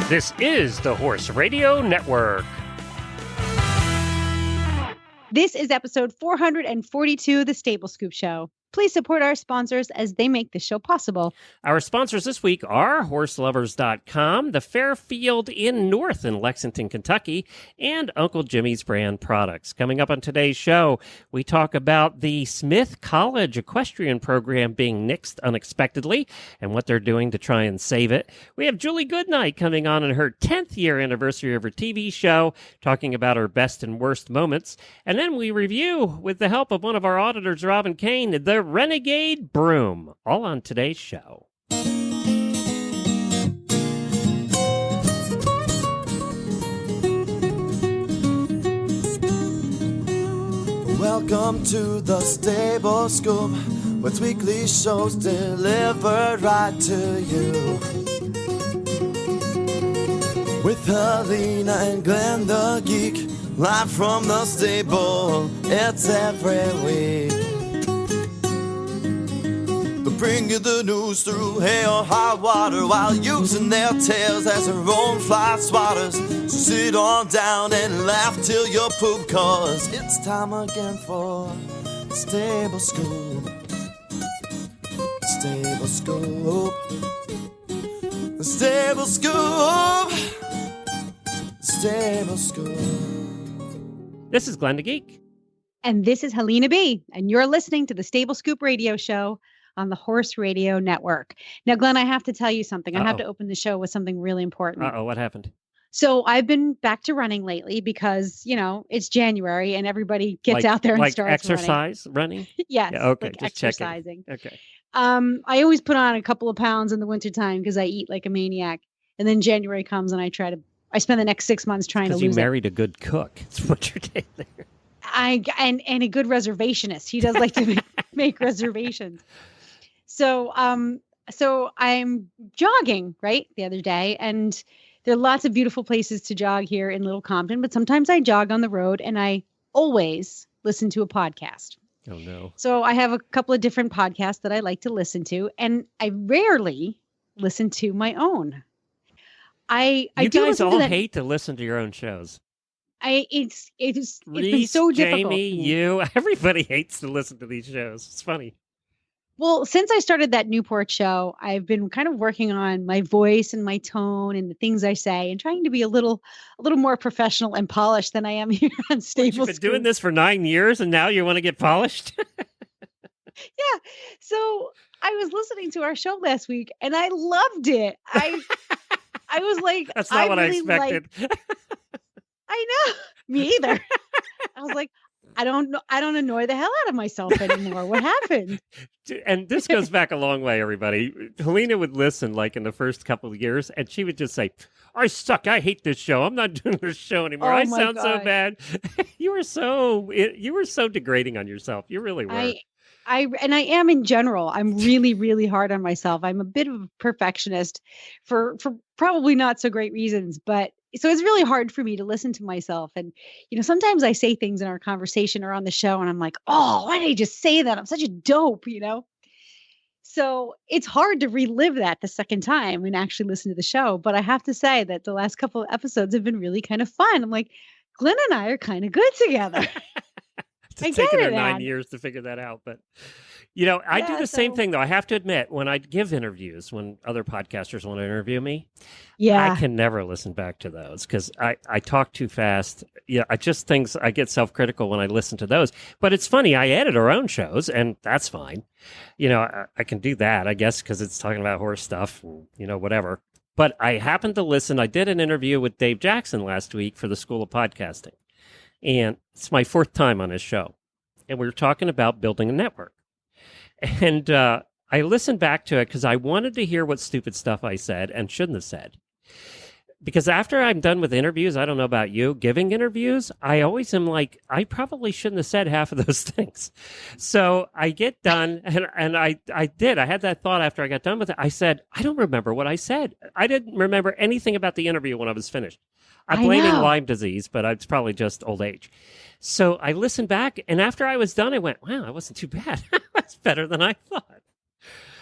This is the Horse Radio Network. This is episode 442 of the Stable Scoop Show. Please support our sponsors as they make this show possible. Our sponsors this week are HorseLovers.com, the Fairfield Inn North in Lexington, Kentucky, and Uncle Jimmy's Brand Products. Coming up on today's show, we talk about the Smith College equestrian program being nixed unexpectedly and what they're doing to try and save it. We have Julie Goodnight coming on in her 10th year anniversary of her TV show, talking about her best and worst moments. And then we review, with the help of one of our auditors, Robin Kane, the Renegade Broom, all on today's show. Welcome to the Stable Scoop, with weekly shows delivered right to you. With Helena and Glenn the Geek, live from the stable, it's every week. Bring you the news through hail or high water, while using their tails as their own fly swatters. So sit on down and laugh till you poop, cause it's time again for the Stable Scoop. Stable Scoop. The Stable Scoop. Stable Scoop. This is Glenn the Geek. And this is Helena B. And you're listening to the Stable Scoop Radio Show on the Horse Radio Network. Now, Glenn, I have to tell you something. I have to open the show with something really important. What happened? So I've been back to running lately because, you know, it's January and everybody gets out there and starts exercise running. Yes. Yeah, okay, like just exercising. Checking. Okay. I always put on a couple of pounds in the wintertime because I eat like a maniac. And then January comes and I spend the next 6 months trying to lose it. Because you married a good cook. That's what you're doing there. And a good reservationist. He does like to make reservations. So I'm jogging, right, the other day, and there are lots of beautiful places to jog here in Little Compton, but sometimes I jog on the road, and I always listen to a podcast. Oh, no. So I have a couple of different podcasts that I like to listen to, and I rarely listen to my own. You guys all hate to listen to your own shows. It's Reese, been so difficult. Jamie, you, everybody hates to listen to these shows. It's funny. Well, since I started that Newport show, I've been kind of working on my voice and my tone and the things I say and trying to be a little more professional and polished than I am here on Stable Scoop. You've been doing this for 9 years and now you want to get polished? Yeah. So I was listening to our show last week and I loved it. I was like, that's not what I expected. I know. Me either. I was like, I don't annoy the hell out of myself anymore. What happened? And this goes back a long way, everybody. Helena would listen like in the first couple of years, and she would just say, I suck. I hate this show. I'm not doing this show anymore. I sound so bad. You were so degrading on yourself. You really were. I am in general. I'm really, really hard on myself. I'm a bit of a perfectionist for probably not so great reasons, but so it's really hard for me to listen to myself. And, you know, sometimes I say things in our conversation or on the show and I'm like, oh, why did I just say that? I'm such a dope, you know? So it's hard to relive that the second time and actually listen to the show. But I have to say that the last couple of episodes have been really kind of fun. I'm like, Glenn and I are kind of good together. It's taken her 9 years to figure that out. But, you know, I do the same thing, though. I have to admit, when I give interviews, when other podcasters want to interview me, I can never listen back to those because I talk too fast. Yeah, I get self-critical when I listen to those. But it's funny, I edit our own shows, and that's fine. You know, I can do that, I guess, because it's talking about horse stuff and, you know, whatever. But I happened to listen. I did an interview with Dave Jackson last week for the School of Podcasting. And it's my 4th time on his show. And we were talking about building a network. And I listened back to it because I wanted to hear what stupid stuff I said and shouldn't have said. Because after I'm done with interviews, I don't know about you, giving interviews, I always am like, I probably shouldn't have said half of those things. So I get done, and I did. I had that thought after I got done with it. I said, I don't remember what I said. I didn't remember anything about the interview when I was finished. I'm blaming Lyme disease, but it's probably just old age. So I listened back, and after I was done, I went, wow, that wasn't too bad. That's better than I thought.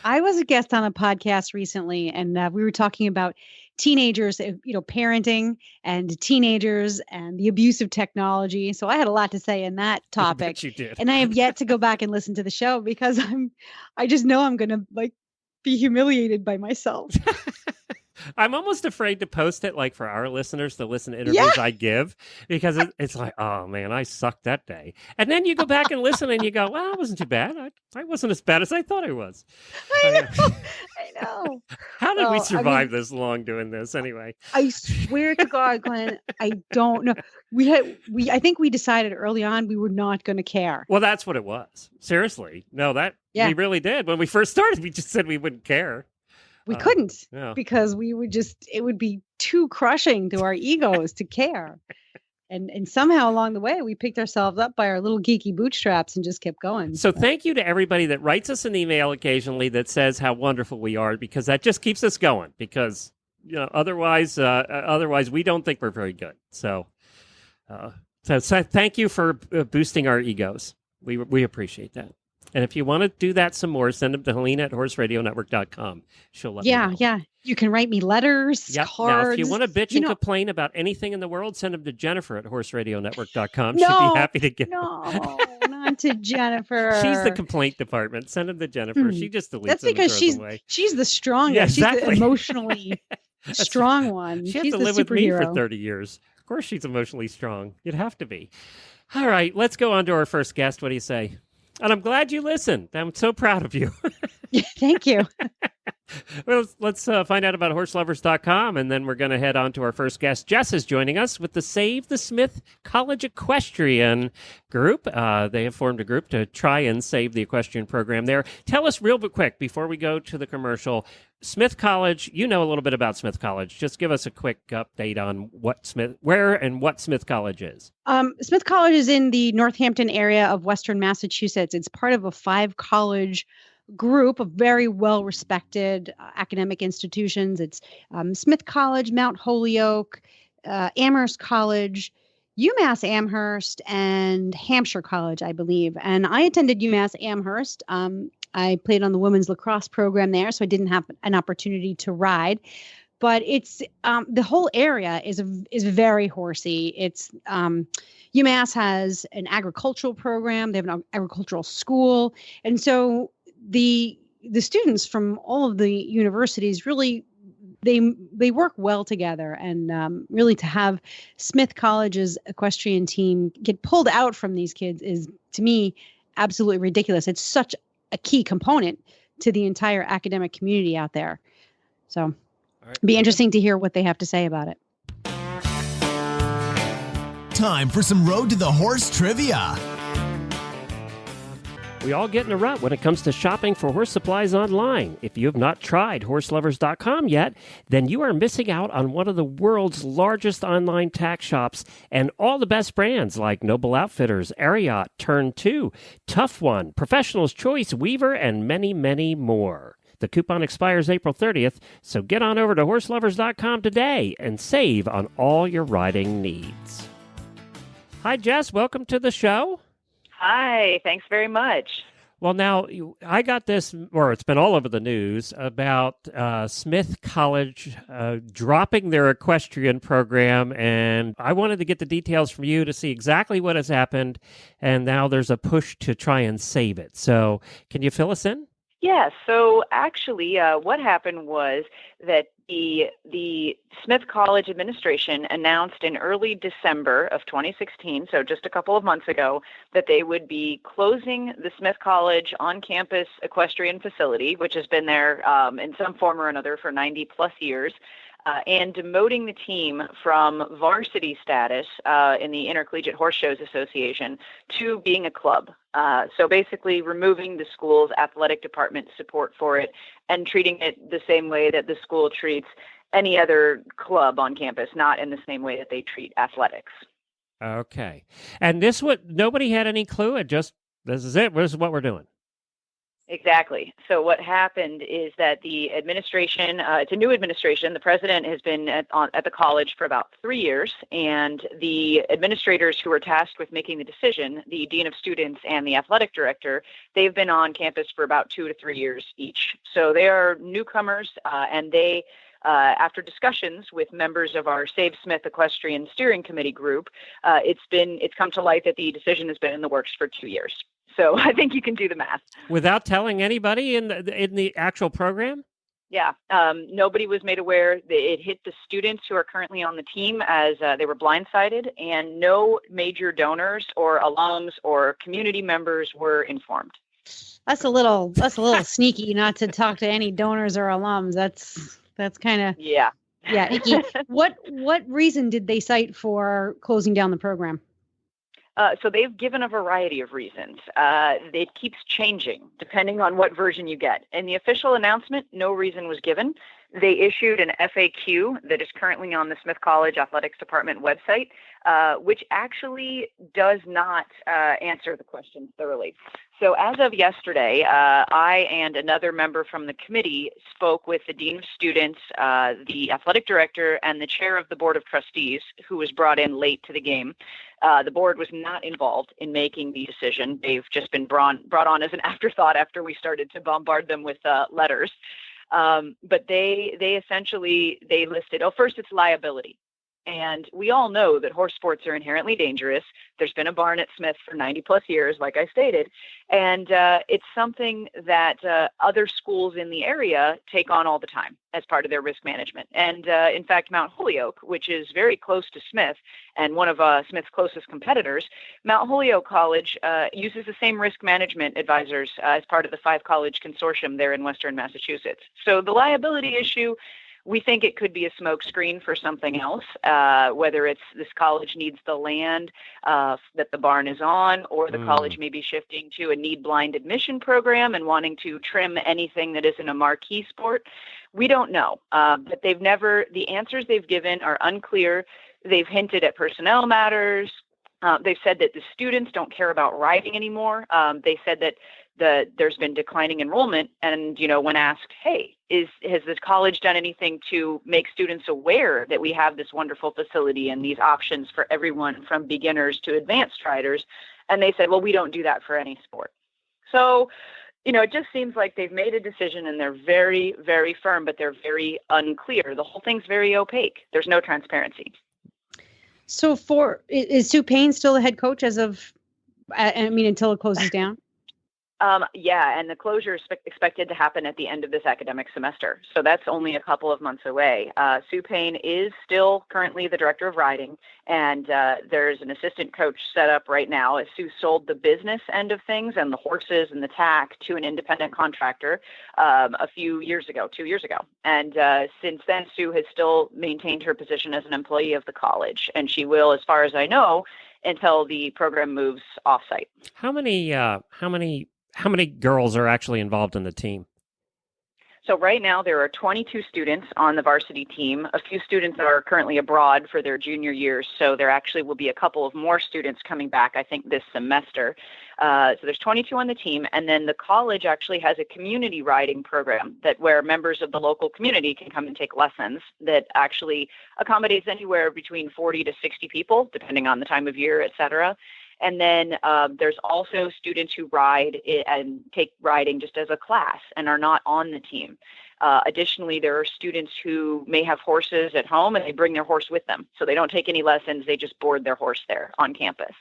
I was a guest on a podcast recently, and we were talking about teenagers, parenting and teenagers and the abuse of technology. So I had a lot to say in that topic. I bet you did. And I have yet to go back and listen to the show because I just know I'm going to be humiliated by myself. I'm almost afraid to post it, like for our listeners to listen to interviews I give, because it's like, oh man, I sucked that day. And then you go back and listen and you go, well, it wasn't too bad. I wasn't as bad as I thought I was. I know. How did we survive this long doing this anyway? I swear to God, Glenn, I don't know. I think we decided early on we were not going to care. Well, that's what it was. Seriously. No, we really did. When we first started, we just said we wouldn't care. We couldn't because it would be too crushing to our egos to care. And somehow along the way, we picked ourselves up by our little geeky bootstraps and just kept going. So thank you to everybody that writes us an email occasionally that says how wonderful we are, because that just keeps us going, because, otherwise we don't think we're very good. So thank you for boosting our egos. We appreciate that. And if you want to do that some more, send them to Helena at horseradionetwork.com. She'll let me know. Yeah. You can write me letters, cards. Now, if you want to bitch and complain about anything in the world, send them to Jennifer at horseradionetwork.com. She'd be happy to get them. No, not to Jennifer. She's the complaint department. Send them to Jennifer. She just deletes That's them because and throws them away. She's the strongest. Yeah, exactly. She's the emotionally strong one. She had she's to the live superhero. with me for 30 years. Of course she's emotionally strong. You'd have to be. All right, let's go on to our first guest. What do you say? And I'm glad you listened. I'm so proud of you. Thank you. Well, let's find out about horselovers.com, and then we're going to head on to our first guest. Jess is joining us with the Save the Smith College Equestrian group. They have formed a group to try and save the equestrian program there. Tell us real quick, before we go to the commercial, Smith College, you know a little bit about Smith College. Just give us a quick update on where and what Smith College is. Smith College is in the Northampton area of Western Massachusetts. It's part of a 5-college group of very well-respected academic institutions. It's Smith College, Mount Holyoke, Amherst College, UMass Amherst, and Hampshire College, I believe. And I attended UMass Amherst. I played on the women's lacrosse program there, so I didn't have an opportunity to ride. But it's the whole area is very horsey. It's UMass has an agricultural program. They have an agricultural school, and so the students from all of the universities really they work well together. And really, to have Smith College's equestrian team get pulled out from these kids is, to me, absolutely ridiculous. It's such a key component to the entire academic community out there. So it'd be interesting to hear what they have to say about it. Time for some Road to the Horse trivia. We all get in a rut when it comes to shopping for horse supplies online. If you have not tried horselovers.com yet, then you are missing out on one of the world's largest online tack shops and all the best brands like Noble Outfitters, Ariat, Turn 2, Tough One, Professional's Choice, Weaver, and many, many more. The coupon expires April 30th, so get on over to horselovers.com today and save on all your riding needs. Hi, Jess. Welcome to the show. Hi, thanks very much. Well, now, I got this, or it's been all over the news, about Smith College dropping their equestrian program, and I wanted to get the details from you to see exactly what has happened, and now there's a push to try and save it. So can you fill us in? Yeah, so actually what happened was that the Smith College administration announced in early December of 2016, so just a couple of months ago, that they would be closing the Smith College on-campus equestrian facility, which has been there in some form or another for 90 plus years, and demoting the team from varsity status in the Intercollegiate Horse Shows Association to being a club. So basically removing the school's athletic department support for it and treating it the same way that the school treats any other club on campus, not in the same way that they treat athletics. Okay. And nobody had any clue. This is it. This is what we're doing. Exactly. So what happened is that the administration, it's a new administration. The president has been at the college for about 3 years, and the administrators who were tasked with making the decision, the dean of students and the athletic director, they've been on campus for about 2 to 3 years each. So they are newcomers, and they after discussions with members of our Save Smith Equestrian Steering Committee group, it's come to light that the decision has been in the works for 2 years. So I think you can do the math. Without telling anybody in the actual program? Yeah, nobody was made aware. It hit the students who are currently on the team as they were blindsided, and no major donors or alums or community members were informed. That's a little sneaky not to talk to any donors or alums. That's kind of icky. What reason did they cite for closing down the program? So they've given a variety of reasons. It keeps changing depending on what version you get. In the official announcement, no reason was given. They issued an FAQ that is currently on the Smith College Athletics Department website, which actually does not answer the question thoroughly. So as of yesterday, I and another member from the committee spoke with the Dean of Students, the athletic director, and the chair of the Board of Trustees, who was brought in late to the game. The board was not involved in making the decision. They've just been brought on as an afterthought after we started to bombard them with letters. But they essentially listed, first it's liability. And we all know that horse sports are inherently dangerous. There's been a barn at Smith for 90 plus years, like I stated. And it's something that other schools in the area take on all the time as part of their risk management. And in fact, Mount Holyoke, which is very close to Smith and one of Smith's closest competitors, Mount Holyoke College uses the same risk management advisors as part of the 5-college consortium there in Western Massachusetts. So the liability issue, we think it could be a smokescreen for something else, whether it's this college needs the land that the barn is on, or the college may be shifting to a need-blind admission program and wanting to trim anything that isn't a marquee sport. We don't know, but the answers they've given are unclear. They've hinted at personnel matters. They've said that the students don't care about riding anymore. They said that there's been declining enrollment, and when asked, hey, has this college done anything to make students aware that we have this wonderful facility and these options for everyone from beginners to advanced riders? And they said, well, we don't do that for any sport. So it just seems like they've made a decision and they're very, very firm, but they're very unclear. The whole thing's very opaque. There's no transparency. So is Sue Payne still the head coach until it closes down? And the closure is expected to happen at the end of this academic semester. So that's only a couple of months away. Sue Payne is still currently the director of riding, and there's an assistant coach set up right now. Sue sold the business end of things and the horses and the tack to an independent contractor a few years ago, 2 years ago. And since then, Sue has still maintained her position as an employee of the college, and she will, as far as I know, until the program moves offsite. How many girls are actually involved in the team? So right now there are 22 students on the varsity team. A few students are currently abroad for their junior years, so there actually will be a couple of more students coming back, I think, this semester. So there's 22 on the team, and then the college actually has a community riding program where members of the local community can come and take lessons that actually accommodates anywhere between 40 to 60 people, depending on the time of year, et cetera. And then there's also students who ride and take riding just as a class and are not on the team. Additionally, there are students who may have horses at home and they bring their horse with them. So they don't take any lessons. They just board their horse there on campus.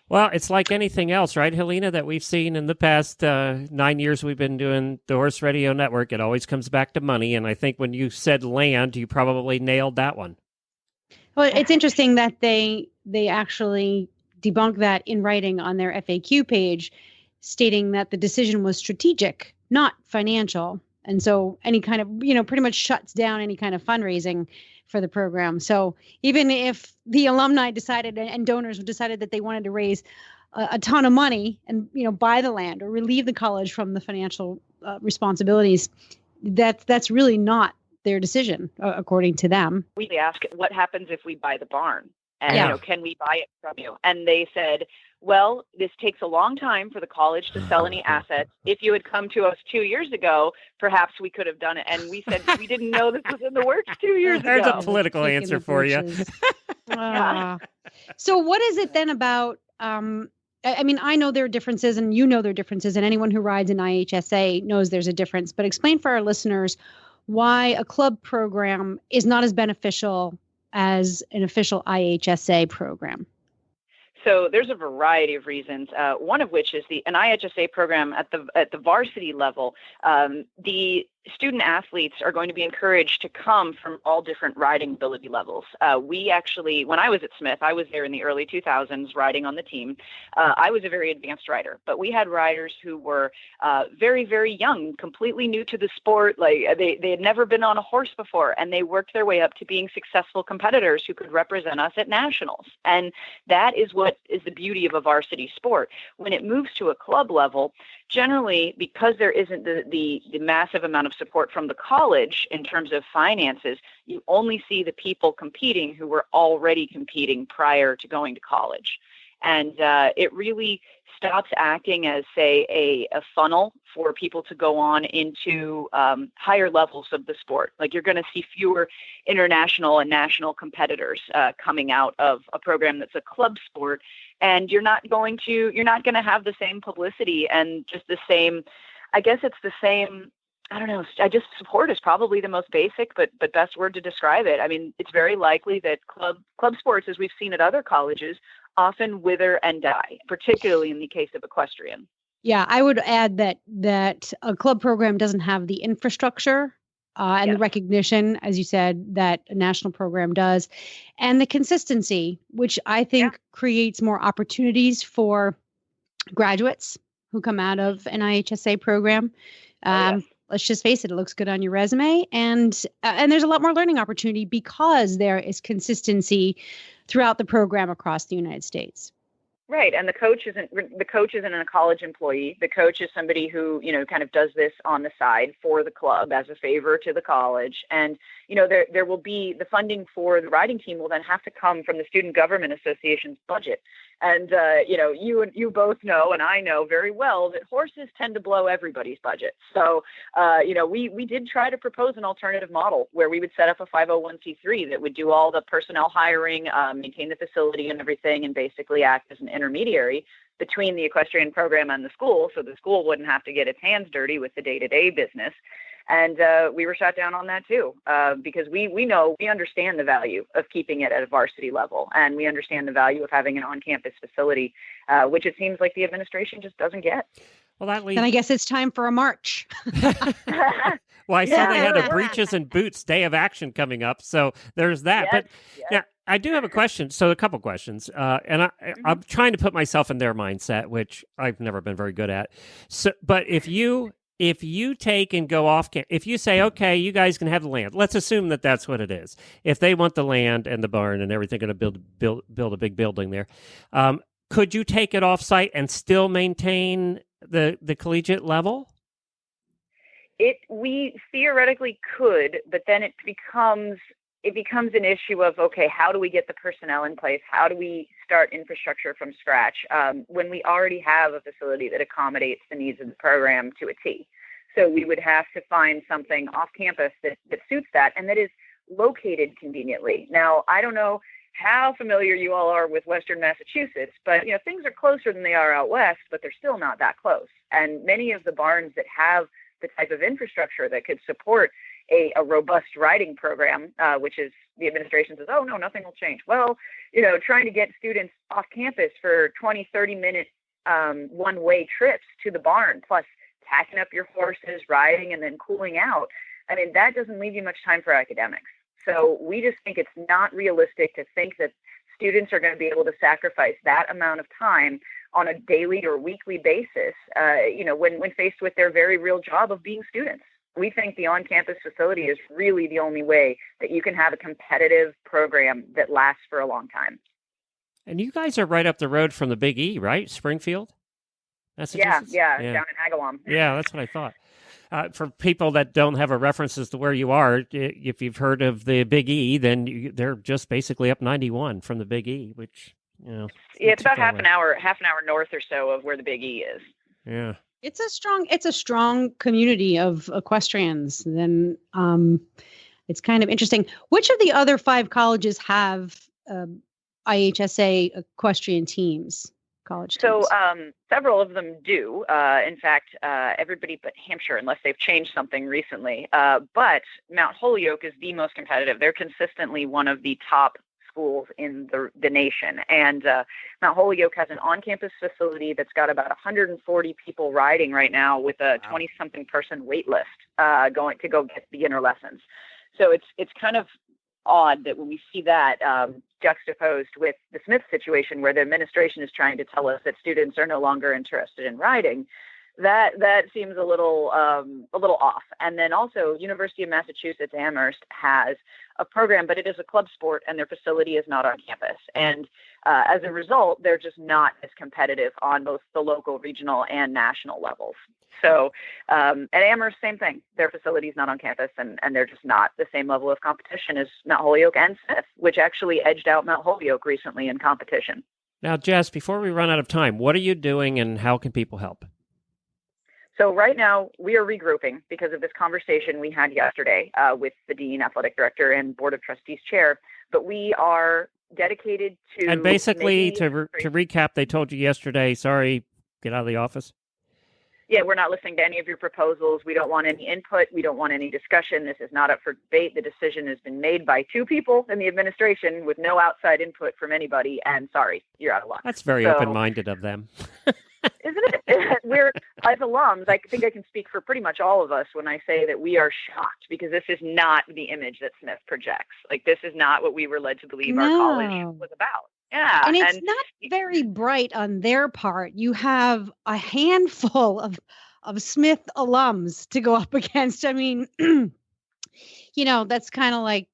Well, it's like anything else, right, Helena, that we've seen in the past 9 years we've been doing the Horse Radio Network. It always comes back to money. And I think when you said land, you probably nailed that one. Well, it's interesting that they actually debunk that in writing on their FAQ page, stating that the decision was strategic, not financial. And so any kind of, pretty much shuts down any kind of fundraising for the program. So even if the alumni decided and donors decided that they wanted to raise a ton of money and, buy the land or relieve the college from the financial responsibilities, that's really not their decision, according to them. We asked, what happens if we buy the barn? And, can we buy it from you? And they said, well, this takes a long time for the college to sell any assets. If you had come to us 2 years ago, perhaps we could have done it. And we said, we didn't know this was in the works 2 years There's ago. a political answer for you. So what is it then about, I know there are differences and there are differences, and anyone who rides in IHSA knows there's a difference, but explain for our listeners why a club program is not as beneficial as an official IHSA program? So there's a variety of reasons. One of which is an IHSA program at the varsity level. The student athletes are going to be encouraged to come from all different riding ability levels. We actually, when I was at Smith, I was there in the early 2000s riding on the team. I was a very advanced rider, but we had riders who were very, very young, completely new to the sport. Like they had never been on a horse before, and they worked their way up to being successful competitors who could represent us at nationals. And that is what is the beauty of a varsity sport. When it moves to a club level, generally, because there isn't the massive amount of support from the college in terms of finances, you only see the people competing who were already competing prior to going to college. And it really stops acting as, say, a funnel for people to go on into higher levels of the sport. Like you're going to see fewer international and national competitors coming out of a program that's a club sport, and you're not going to have the same publicity and just the same. I guess it's the same. I don't know. Support is probably the most basic, but best word to describe it. I mean, it's very likely that club sports, as we've seen at other colleges, often wither and die, particularly in the case of equestrian. Yeah, I would add that a club program doesn't have the infrastructure and the recognition, as you said, that a national program does, and the consistency, which I think creates more opportunities for graduates who come out of an IHSA program. Let's just face it looks good on your resume, and there's a lot more learning opportunity because there is consistency throughout the program across the United States. Right, and the coach isn't a college employee. The coach is somebody who kind of does this on the side for the club as a favor to the college, and there will be the funding for the riding team will then have to come from the Student Government Association's budget. And you both know, and I know very well, that horses tend to blow everybody's budget. So we did try to propose an alternative model where we would set up a 501c3 that would do all the personnel hiring, maintain the facility and everything, and basically act as an intermediary between the equestrian program and the school, so the school wouldn't have to get its hands dirty with the day-to-day business. And we were shot down on that too, because we understand the value of keeping it at a varsity level, and we understand the value of having an on-campus facility, which it seems like the administration just doesn't get. Well, that leads. Then I guess it's time for a march. Well, I saw they had a breeches and boots day of action coming up, so there's that. Yes, but now I do have a question. So a couple questions, and I'm trying to put myself in their mindset, which I've never been very good at. So, but if you take and go off, if you say, okay, you guys can have the land, let's assume that that's what it is. If they want the land and the barn and everything, going to build a big building there, could you take it off site and still maintain the collegiate level? We theoretically could, but then it becomes an issue of, okay, how do we get the personnel in place? How do we start infrastructure from scratch when we already have a facility that accommodates the needs of the program to a T? So we would have to find something off campus that suits that and that is located conveniently. Now, I don't know how familiar you all are with Western Massachusetts, but things are closer than they are out west, but they're still not that close. And many of the barns that have the type of infrastructure that could support a robust riding program, which is the administration says, oh, no, nothing will change. Well, trying to get students off campus for 20, 30-minute one-way trips to the barn, plus tacking up your horses, riding, and then cooling out. I mean, that doesn't leave you much time for academics. So we just think it's not realistic to think that students are going to be able to sacrifice that amount of time on a daily or weekly basis, when faced with their very real job of being students. We think the on-campus facility is really the only way that you can have a competitive program that lasts for a long time. And you guys are right up the road from the Big E, right? Springfield? Yeah, down in Agawam. Yeah, that's what I thought. For people that don't have a reference as to where you are, if you've heard of the Big E, then they're just basically up 91 from the Big E, which, it's about half an hour north or so of where the Big E is. Yeah. It's a strong community of equestrians. Then it's kind of interesting. Which of the other 5 colleges have IHSA equestrian teams? college So teams? several of them do. In fact, everybody but Hampshire, unless they've changed something recently. But Mount Holyoke is the most competitive. They're consistently one of the top schools in the nation. And Mount Holyoke has an on-campus facility that's got about 140 people riding right now with a 20-something person wait list going to go get beginner lessons. So it's kind of odd that when we see that juxtaposed with the Smith situation, where the administration is trying to tell us that students are no longer interested in riding, that seems a little off. And then also, University of Massachusetts Amherst has a program, but it is a club sport, and their facility is not on campus. And as a result, they're just not as competitive on both the local, regional, and national levels. So at Amherst, same thing. Their facility is not on campus, and they're just not the same level of competition as Mount Holyoke and Smith, which actually edged out Mount Holyoke recently in competition. Now, Jess, before we run out of time, what are you doing and how can people help? So right now we are regrouping because of this conversation we had yesterday with the dean, athletic director, and board of trustees chair. But we are dedicated to... And basically, to recap, they told you yesterday, sorry, get out of the office. Yeah, we're not listening to any of your proposals. We don't want any input. We don't want any discussion. This is not up for debate. The decision has been made by two people in the administration with no outside input from anybody. And sorry, you're out of luck. That's very open-minded of them. Isn't it? We're, as alums, I think I can speak for pretty much all of us when I say that we are shocked, because this is not the image that Smith projects. Like, this is not what we were led to believe our college was about. Yeah. And it's not very bright on their part. You have a handful of Smith alums to go up against. I mean, that's kind of like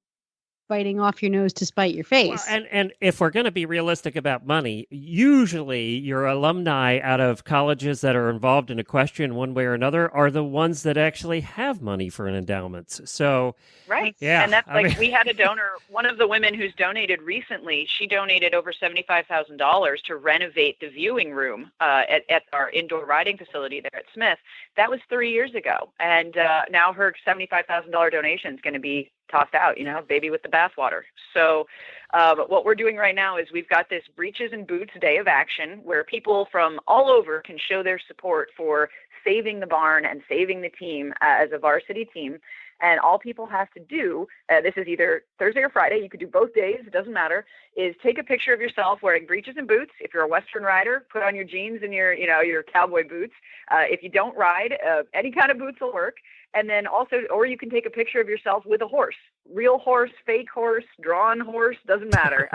biting off your nose to spite your face. Well, and if we're going to be realistic about money, usually your alumni out of colleges that are involved in equestrian one way or another are the ones that actually have money for an endowments. So, right. Yeah. And that's we had a donor, one of the women who's donated recently, she donated over $75,000 to renovate the viewing room at our indoor riding facility there at Smith. That was 3 years ago. And now her $75,000 donation is going to be tossed out, baby with the bathwater. So what we're doing right now is we've got this Breeches and Boots Day of Action, where people from all over can show their support for saving the barn and saving the team as a varsity team. And all people have to do, this is either Thursday or Friday, you could do both days, it doesn't matter, is take a picture of yourself wearing breeches and boots. If you're a Western rider, put on your jeans and your cowboy boots. If you don't ride, any kind of boots will work. And then also, or you can take a picture of yourself with a horse, real horse, fake horse, drawn horse, doesn't matter.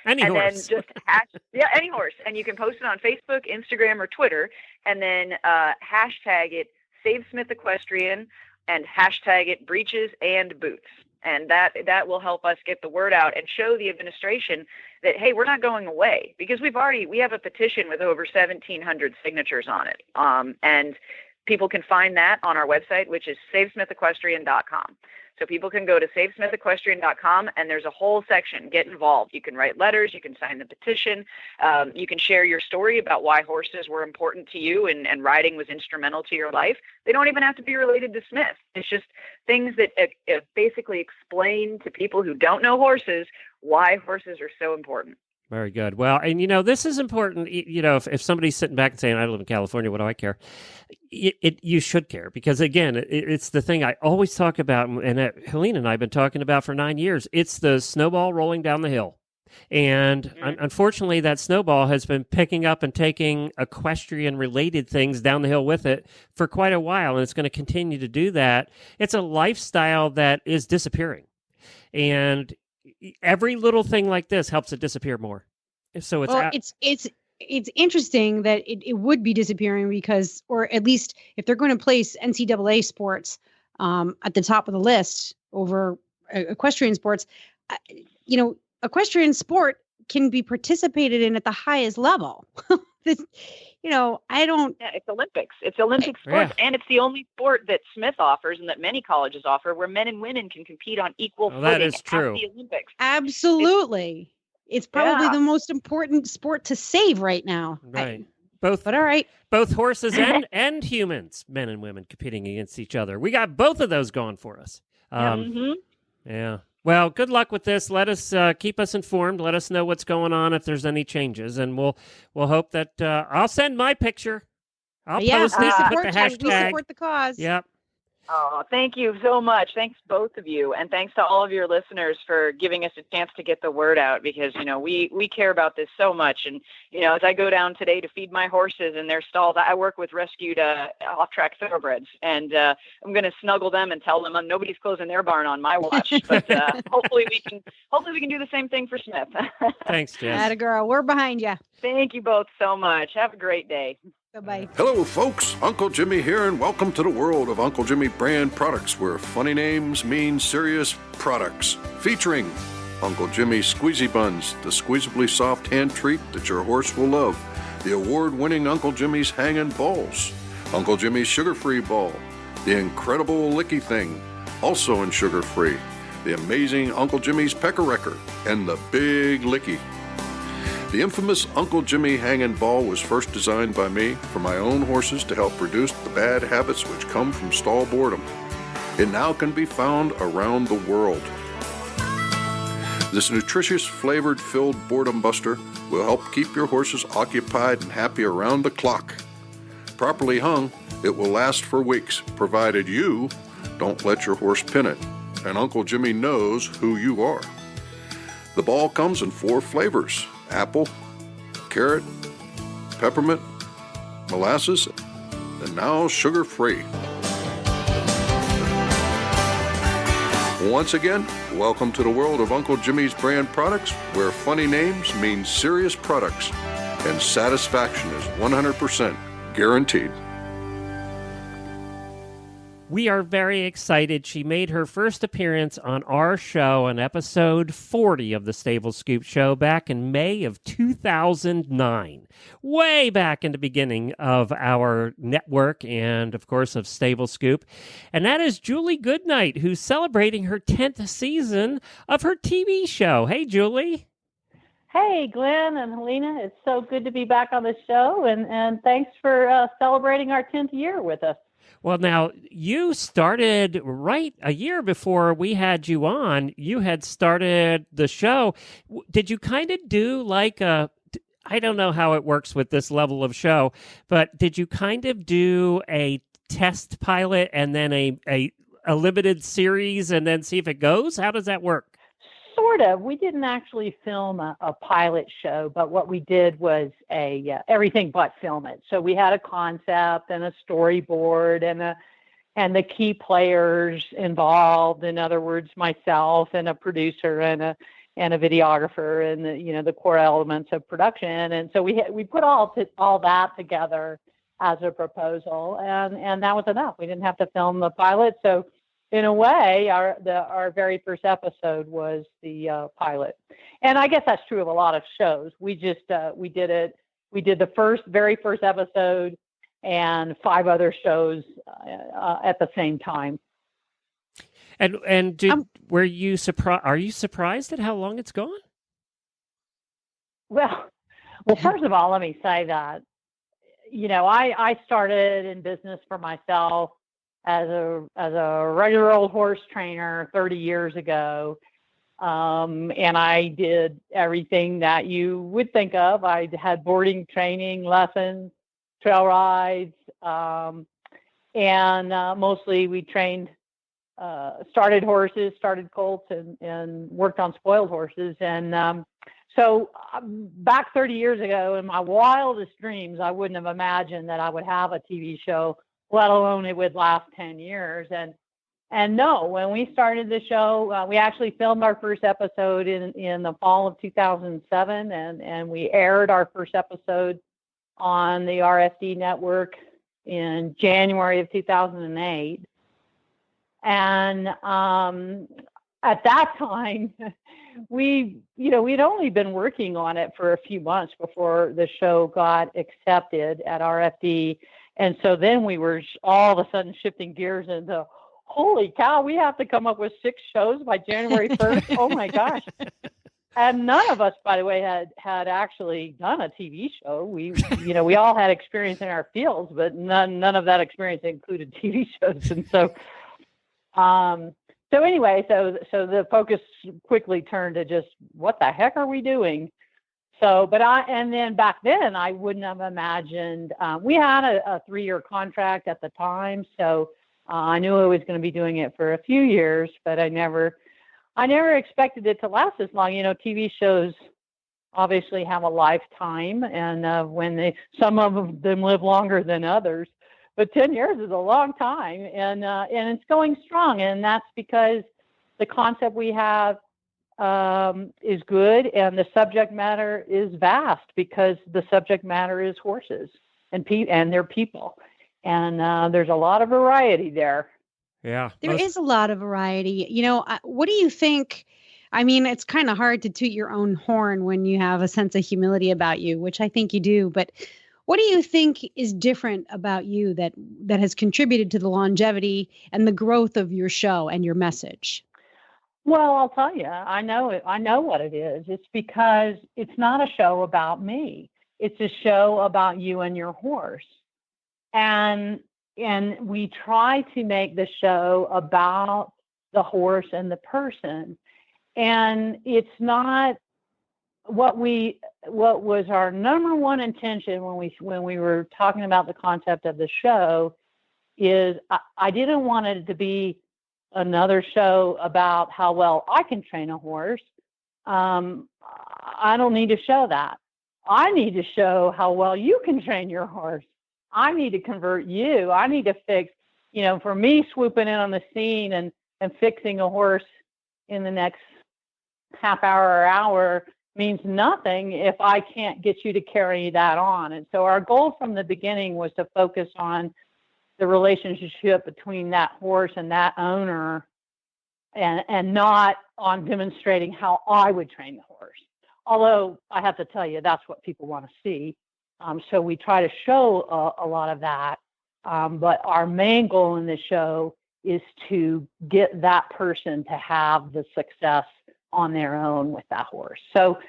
Any horse. Then just any horse. And you can post it on Facebook, Instagram, or Twitter, and then hashtag it Save Smith Equestrian and hashtag it Breeches and Boots. And that will help us get the word out and show the administration that, hey, we're not going away, because we have a petition with over 1,700 signatures on it. And people can find that on our website, which is SaveSmithEquestrian.com. So people can go to SaveSmithEquestrian.com, and there's a whole section, get involved. You can write letters, you can sign the petition, you can share your story about why horses were important to you and riding was instrumental to your life. They don't even have to be related to Smith. It's just things that basically explain to people who don't know horses why horses are so important. Very good. Well, and this is important. If somebody's sitting back and saying, I live in California, what do I care? You should care, because again, it's the thing I always talk about, and Helene and I have been talking about for 9 years. It's the snowball rolling down the hill. And unfortunately, that snowball has been picking up and taking equestrian-related things down the hill with it for quite a while, and it's going to continue to do that. It's a lifestyle that is disappearing. And every little thing like this helps it disappear more. So it's interesting that it would be disappearing, because, or at least if they're going to place NCAA sports at the top of the list over equestrian sports, equestrian sport can be participated in at the highest level. It's Olympics. It's Olympic sports, and it's the only sport that Smith offers and that many colleges offer where men and women can compete on equal footing that is true. at the Olympics. Absolutely. It's probably the most important sport to save right now. Right. But all right. Both horses and humans, men and women competing against each other. We got both of those going for us. Yeah. Well, good luck with this. Let us keep us informed. Let us know what's going on if there's any changes, and we'll hope that I'll send my picture. I'll post it. Put the hashtag. We support the cause. Yep. Oh, thank you so much. Thanks, both of you. And thanks to all of your listeners for giving us a chance to get the word out because, we care about this so much. And, as I go down today to feed my horses in their stalls, I work with rescued off-track thoroughbreds. And I'm going to snuggle them and tell them nobody's closing their barn on my watch. But hopefully we can do the same thing for Smith. Thanks, Jess. Atta girl. We're behind you. Thank you both so much. Have a great day. Bye-bye. Hello, folks. Uncle Jimmy here, and welcome to the world of Uncle Jimmy brand products, where funny names mean serious products. Featuring Uncle Jimmy's Squeezy Buns, the squeezably soft hand treat that your horse will love. The award-winning Uncle Jimmy's Hangin' Balls. Uncle Jimmy's Sugar-Free Ball. The incredible Licky Thing, also in sugar-free. The amazing Uncle Jimmy's Pecker-Wrecker, and the Big Licky. The infamous Uncle Jimmy Hangin' Ball was first designed by me for my own horses to help reduce the bad habits which come from stall boredom. It now can be found around the world. This nutritious, flavored, filled boredom buster will help keep your horses occupied and happy around the clock. Properly hung, it will last for weeks, provided you don't let your horse pin it, and Uncle Jimmy knows who you are. The ball comes in 4 flavors: apple, carrot, peppermint, molasses, and now sugar-free. Once again, welcome to the world of Uncle Jimmy's brand products, where funny names mean serious products, and satisfaction is 100% guaranteed. We are very excited. She made her first appearance on our show on episode 40 of the Stable Scoop Show back in May of 2009, way back in the beginning of our network and, of course, of Stable Scoop. And that is Julie Goodnight, who's celebrating her 10th season of her TV show. Hey, Julie. Hey, Glenn and Helena. It's so good to be back on the show, and thanks for celebrating our 10th year with us. Well, now, you started right a year before we had you on. You had started the show. Did you kind of do like I don't know how it works with this level of show, but did you kind of do a test pilot and then a limited series and then see if it goes? How does that work? Sort of. We didn't actually film a pilot show, but what we did was everything but film it. So we had a concept and a storyboard and the key players involved. In other words, myself and a producer and a videographer and the core elements of production. And so we put all that together as a proposal, and that was enough. We didn't have to film the pilot. So in a way, our very first episode was the pilot, and I guess that's true of a lot of shows. We just we did the very first episode and 5 other shows at the same time. And were you surprised? Are you surprised at how long it's gone? Well, first of all, let me say that I started in business for myself as a regular old horse trainer 30 years ago. And I did everything that you would think of. I had boarding, training, lessons, trail rides, and mostly we trained, started horses, started colts, and worked on spoiled horses. And so back 30 years ago, in my wildest dreams, I wouldn't have imagined that I would have a TV show, let alone it would last 10 years. And no, when we started the show, we actually filmed our first episode in the fall of 2007, and we aired our first episode on the RFD network in January of 2008. And at that time, we'd only been working on it for a few months before the show got accepted at RFD. And so then we were all of a sudden shifting gears into, holy cow, we have to come up with 6 shows by January 1st. Oh my gosh. And none of us, by the way, had actually done a TV show. We all had experience in our fields, but none of that experience included TV shows. And so So anyway, so the focus quickly turned to just what the heck are we doing? So, and then back then I wouldn't have imagined, we had a 3-year contract at the time. So I knew I was going to be doing it for a few years, but I never expected it to last as long. TV shows obviously have a lifetime, and some of them live longer than others, but 10 years is a long time, and it's going strong. And that's because the concept we have is good, and the subject matter is vast, because the subject matter is horses and their people, and there's a lot of variety there. Yeah, there is a lot of variety. What do you think? I mean, it's kind of hard to toot your own horn when you have a sense of humility about you, which I think you do. But what do you think is different about you that has contributed to the longevity and the growth of your show and your message? Well, I'll tell you, I know it. I know what it is. It's because it's not a show about me. It's a show about you and your horse. And we try to make the show about the horse and the person. And it's not what was our number one intention when we were talking about the concept of the show is I didn't want it to be another show about how well I can train a horse. I don't need to show that. I need to show how well you can train your horse. I need to convert you. I need to fix, for me, swooping in on the scene and fixing a horse in the next half hour or hour means nothing if I can't get you to carry that on. And so our goal from the beginning was to focus on the relationship between that horse and that owner, and not on demonstrating how I would train the horse. Although I have to tell you, that's what people want to see. So we try to show a lot of that. But our main goal in the show is to get that person to have the success on their own with that horse. So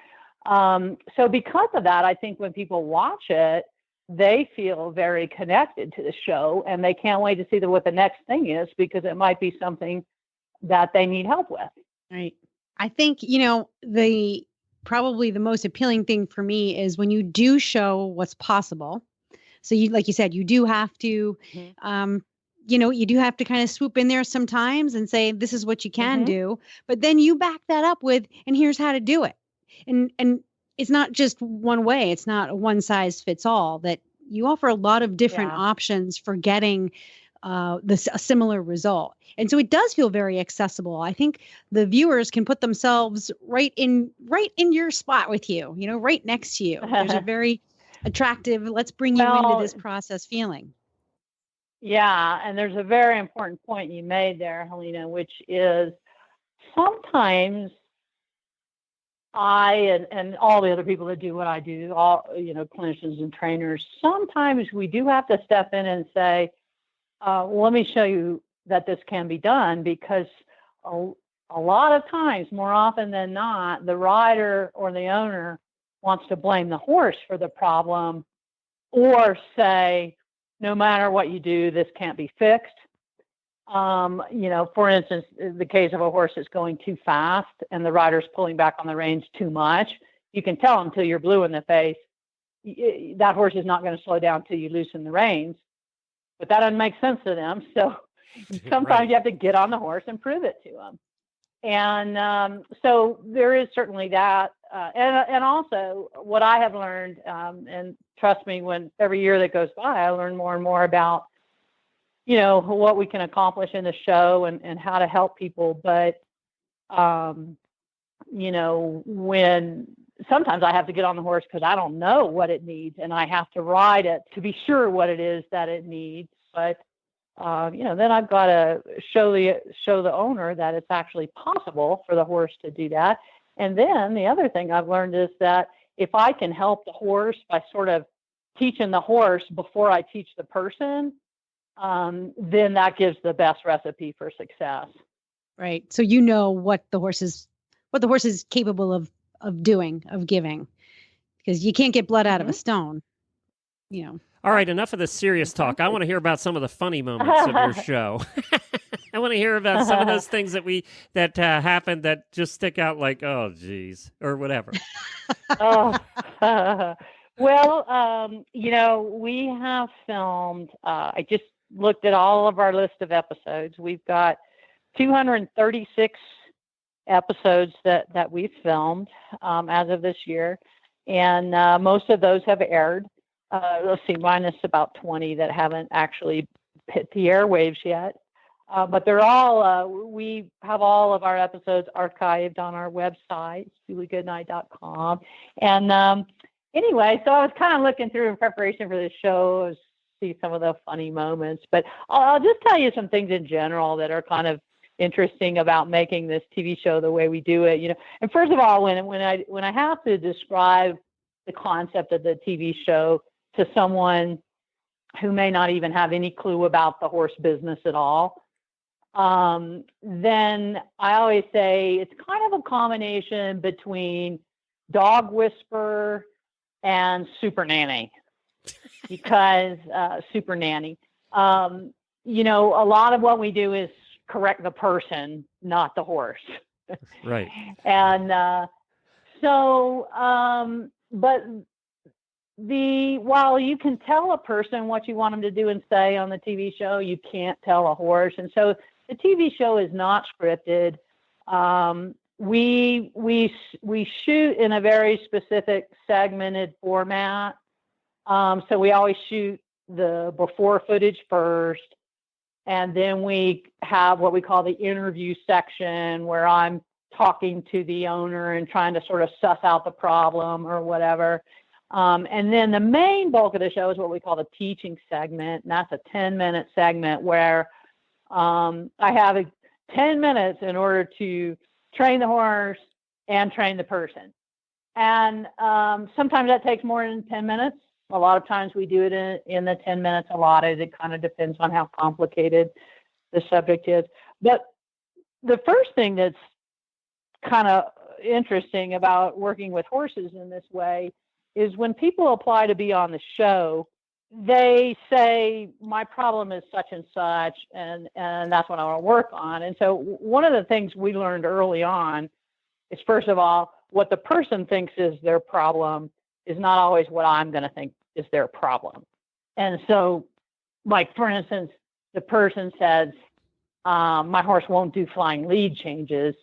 because of that, I think when people watch it, they feel very connected to the show, and they can't wait to see what the next thing is, because it might be something that they need help with. Right. I think, probably the most appealing thing for me is when you do show what's possible. So like you said, you do have to, you do have to kind of swoop in there sometimes and say, this is what you can do, but then you back that up with, and here's how to do it. And it's not just one way. It's not a one size fits all, that you offer a lot of different options for getting a similar result. And so it does feel very accessible. I think the viewers can put themselves right in your spot with you, right next to you. There's a very attractive, let's bring you into this process feeling. Yeah. And there's a very important point you made there, Helena, which is sometimes I and all the other people that do what I do, all, clinicians and trainers, sometimes we do have to step in and say, let me show you that this can be done, because a lot of times, more often than not, the rider or the owner wants to blame the horse for the problem, or say, no matter what you do, this can't be fixed. For instance, the case of a horse that's going too fast and the rider's pulling back on the reins too much, you can tell until you're blue in the face, that horse is not going to slow down till you loosen the reins. But that doesn't make sense to them. So sometimes you have to get on the horse and prove it to them. And so there is certainly that. And also what I have learned, and trust me, when every year that goes by, I learn more and more about, what we can accomplish in the show and how to help people. But, when sometimes I have to get on the horse because I don't know what it needs, and I have to ride it to be sure what it is that it needs. But, then I've got to show the owner that it's actually possible for the horse to do that. And then the other thing I've learned is that if I can help the horse by sort of teaching the horse before I teach the person, then that gives the best recipe for success. Right. So what the horse is capable of doing, of giving, because you can't get blood out of a stone. All right, enough of the serious talk. I want to hear about some of the funny moments of your show. I want to hear about some of those things that happened that just stick out, like, oh, geez, or whatever. Well, we have filmed. I just looked at all of our list of episodes. We've got 236 episodes that we've filmed as of this year, and most of those have aired. Let's see, minus about 20 that haven't actually hit the airwaves yet. But they're all, we have all of our episodes archived on our website, juliegoodnight.com. And anyway, so I was kind of looking through in preparation for this show, see some of the funny moments. But I'll just tell you some things in general that are kind of interesting about making this TV show the way we do it. And first of all, when I have to describe the concept of the TV show to someone who may not even have any clue about the horse business at all, then I always say it's kind of a combination between Dog Whisperer and Super Nanny, because Super Nanny, a lot of what we do is correct the person, not the horse. Right. And but while you can tell a person what you want them to do and say on the TV show, you can't tell a horse. And so the TV show is not scripted. We shoot in a very specific segmented format. So we always shoot the before footage first, and then we have what we call the interview section, where I'm talking to the owner and trying to sort of suss out the problem or whatever. And then the main bulk of the show is what we call the teaching segment, and that's a 10-minute segment where I have 10 minutes in order to train the horse and train the person. And sometimes that takes more than 10 minutes. A lot of times we do it in the 10 minutes allotted. It kind of depends on how complicated the subject is. But the first thing that's kind of interesting about working with horses in this way is when people apply to be on the show, they say, my problem is such and such, and that's what I want to work on. And so one of the things we learned early on is, first of all, what the person thinks is their problem is not always what I'm going to think is their problem. And so, like, for instance, the person says, my horse won't do flying lead changes.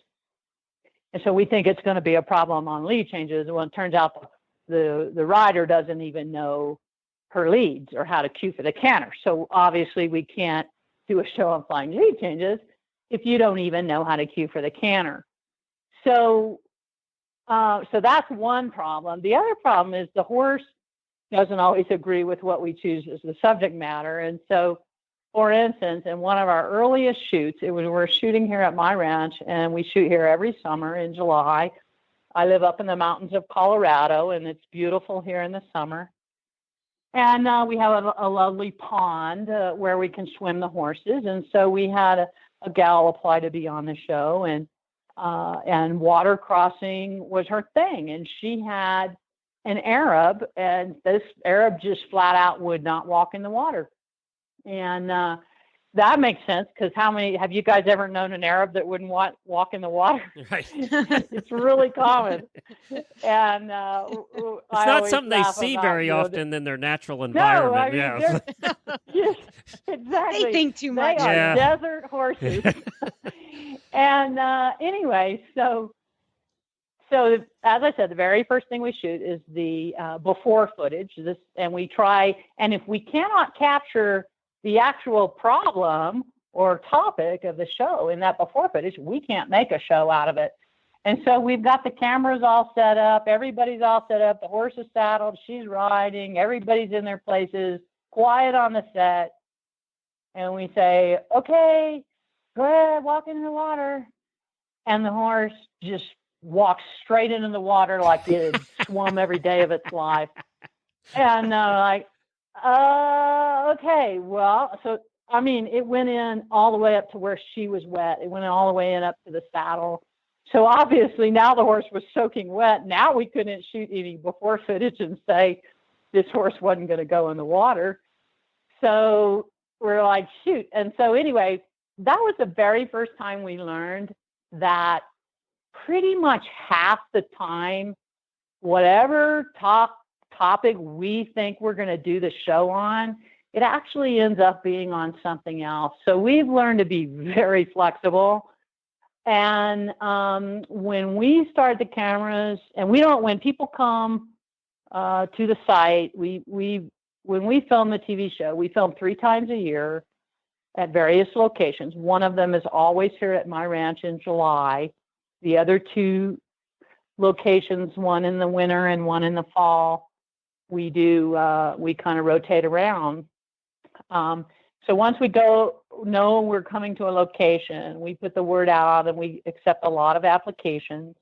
And so we think it's going to be a problem on lead changes. Well, it turns out the rider doesn't even know her leads or how to cue for the canter. So obviously we can't do a show on flying lead changes if you don't even know how to cue for the canter. So that's one problem. The other problem is the horse doesn't always agree with what we choose as the subject matter. And so, for instance, in one of our earliest shoots, we're shooting here at my ranch, and we shoot here every summer in July. I live up in the mountains of Colorado, and it's beautiful here in the summer. And we have a lovely pond where we can swim the horses. And so we had a gal apply to be on the show, and water crossing was her thing. And she had an Arab, and this Arab just flat out would not walk in the water. And that makes sense, because have you guys ever known an Arab that wouldn't walk in the water? Right. It's really common. And it's not something they see very often in their natural environment. No, I mean, yes, exactly. They think too much. They are desert horses. And anyway, so as I said, the very first thing we shoot is the before footage. And we try, and if we cannot capture the actual problem or topic of the show in that before footage, we can't make a show out of it. And so we've got the cameras all set up. Everybody's all set up. The horse is saddled. She's riding. Everybody's in their places. Quiet on the set. And we say, okay, go ahead, walk into the water. And the horse just walks straight into the water like it had swum every day of its life. And okay, well, so, I mean, it went in all the way up to where she was wet. It went all the way in up to the saddle. So obviously now the horse was soaking wet. Now we couldn't shoot any before footage and say, this horse wasn't going to go in the water. So we're like, shoot. And so anyway, that was the very first time we learned that pretty much half the time, whatever topic we think we're going to do the show on, it actually ends up being on something else. So we've learned to be very flexible. And when we start the cameras, and when people come to the site, when we film the TV show, we film 3 times a year at various locations. One of them is always here at my ranch in July. The other 2 locations, one in the winter and one in the fall, we kind of rotate around. So once we know we're coming to a location, we put the word out and we accept a lot of applications.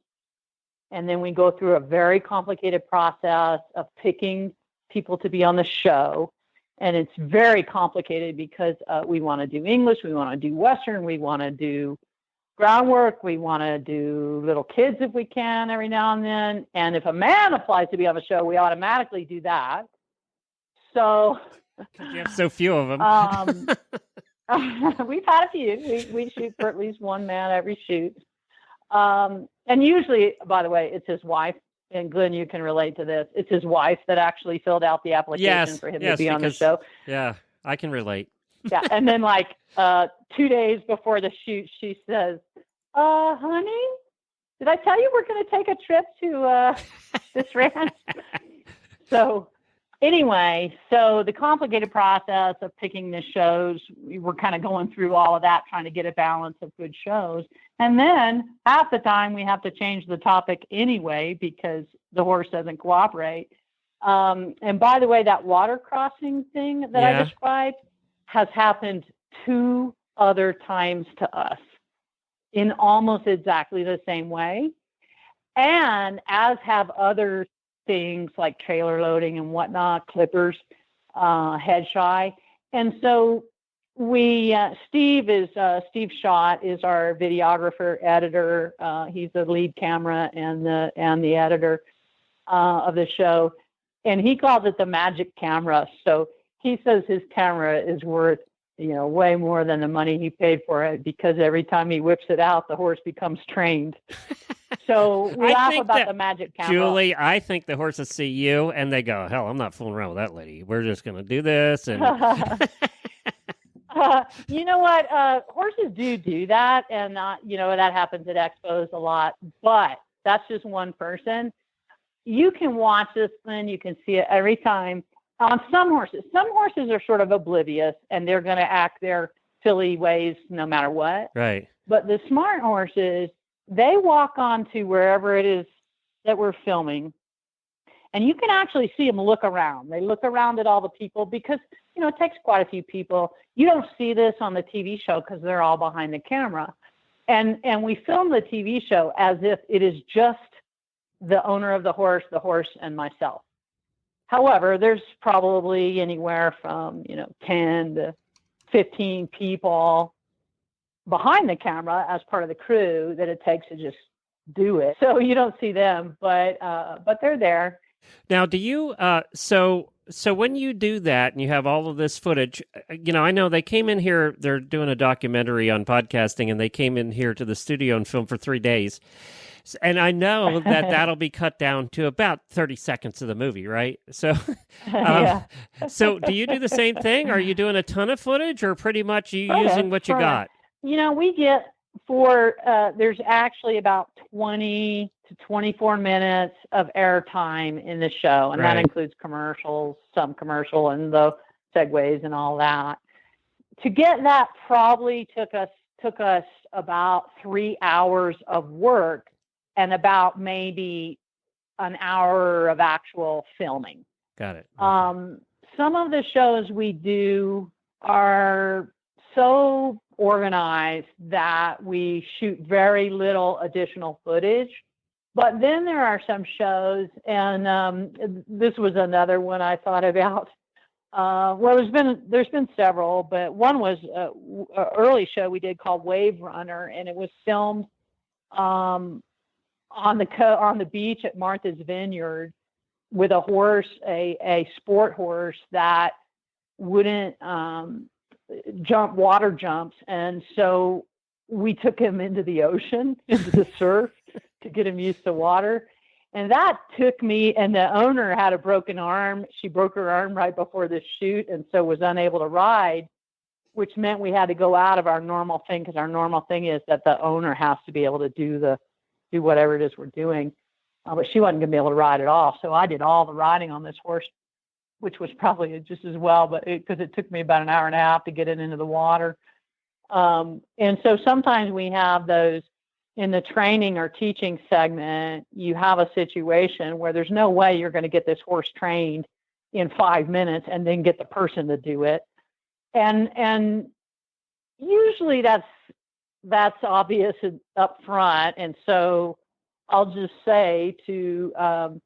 And then we go through a very complicated process of picking people to be on the show. And it's very complicated because we want to do English, we want to do Western, we want to do groundwork, we want to do little kids if we can every now and then. And if a man applies to be on the show, we automatically do that. So you have so few of them. We've had a few. We shoot for at least one man every shoot. And usually, by the way, it's his wife. And Glenn, you can relate to this. It's his wife that actually filled out the application for him to be on the show. Yeah, I can relate. Yeah, and then 2 days before the shoot, she says, honey, did I tell you we're going to take a trip to this ranch? So anyway, so the complicated process of picking the shows, we were kind of going through all of that, trying to get a balance of good shows. And then half the time we have to change the topic anyway because the horse doesn't cooperate. And by the way, that water crossing thing that I described has happened 2 other times to us in almost exactly the same way. And as have other things like trailer loading and whatnot, clippers, head shy. And so Steve Schott is our videographer, editor. He's the lead camera and the editor of the show. And he calls it the magic camera. So he says his camera is worth, way more than the money he paid for it because every time he whips it out, the horse becomes trained. So we laugh about the magic camera. Julie, I think the horses see you and they go, hell, I'm not fooling around with that lady. We're just going to do this. And you know what? Horses do that. And, that happens at expos a lot. But that's just one person. You can watch this thing. You can see it every time. On some horses are sort of oblivious and they're going to act their silly ways no matter what. Right. But the smart horses, they walk on to wherever it is that we're filming. And you can actually see them look around. They look around at all the people because, it takes quite a few people. You don't see this on the TV show because they're all behind the camera. And we film the TV show as if it is just the owner of the horse, and myself. However, there's probably anywhere from, 10 to 15 people behind the camera as part of the crew that it takes to just do it. So you don't see them, but they're there. Now, do you, so when you do that and you have all of this footage, I know they came in here, they're doing a documentary on podcasting and they came in here to the studio and filmed for 3 days. And I know that that'll be cut down to about 30 seconds of the movie, right? So, so do you do the same thing? Are you doing a ton of footage or pretty much using what you got? We get there's actually about 20 to 24 minutes of airtime in the show. And that includes commercials, some commercial and the segues and all that. To get that probably took us about 3 hours of work and about maybe an hour of actual filming. Got it. Some of the shows we do are so organized that we shoot very little additional footage. But then there are some shows, and this was another one I thought about. There's been several, but one was an early show we did called Wave Runner, and it was filmed on the beach at Martha's Vineyard. with a horse, a sport horse that wouldn't jump water jumps. And so we took him into the ocean, into the surf to get him used to water. And that took me, and the owner had a broken arm. She broke her arm right before the shoot and so was unable to ride, which meant we had to go out of our normal thing, because our normal thing is that the owner has to be able to do whatever it is we're doing. But she wasn't going to be able to ride at all. So I did all the riding on this horse, which was probably just as well, but because it took me about an hour and a half to get it into the water. And so sometimes we have those in the training or teaching segment, you have a situation where there's no way you're going to get this horse trained in 5 minutes and then get the person to do it. And usually that's obvious up front. And so I'll just say to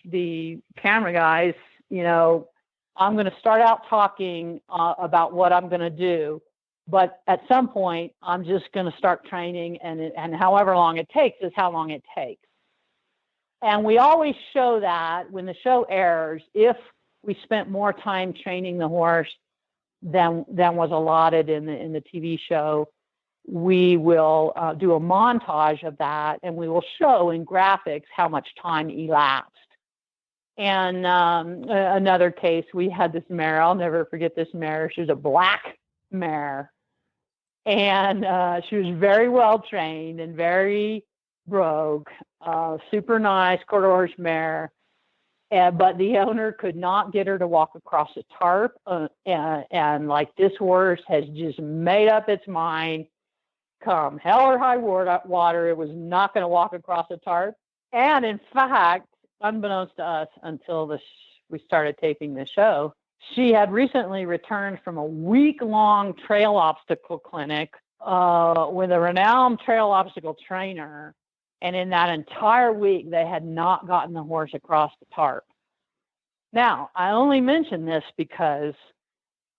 the camera guys, I'm going to start out talking about what I'm going to do. But at some point, I'm just going to start training, and however long it takes is how long it takes. And we always show that when the show airs, if we spent more time training the horse than was allotted in the TV show, we will do a montage of that, and we will show in graphics how much time elapsed. And another case, we had this mare. I'll never forget this mare. She was a black mare. And she was very well trained and very brogue, super nice quarter horse mare. But the owner could not get her to walk across a tarp. And like, this horse has just made up its mind, come hell or high water, it was not going to walk across a tarp. And in fact, unbeknownst to us until we started taping the show, she had recently returned from a week-long trail obstacle clinic with a renowned trail obstacle trainer. And in that entire week, they had not gotten the horse across the tarp. Now, I only mention this because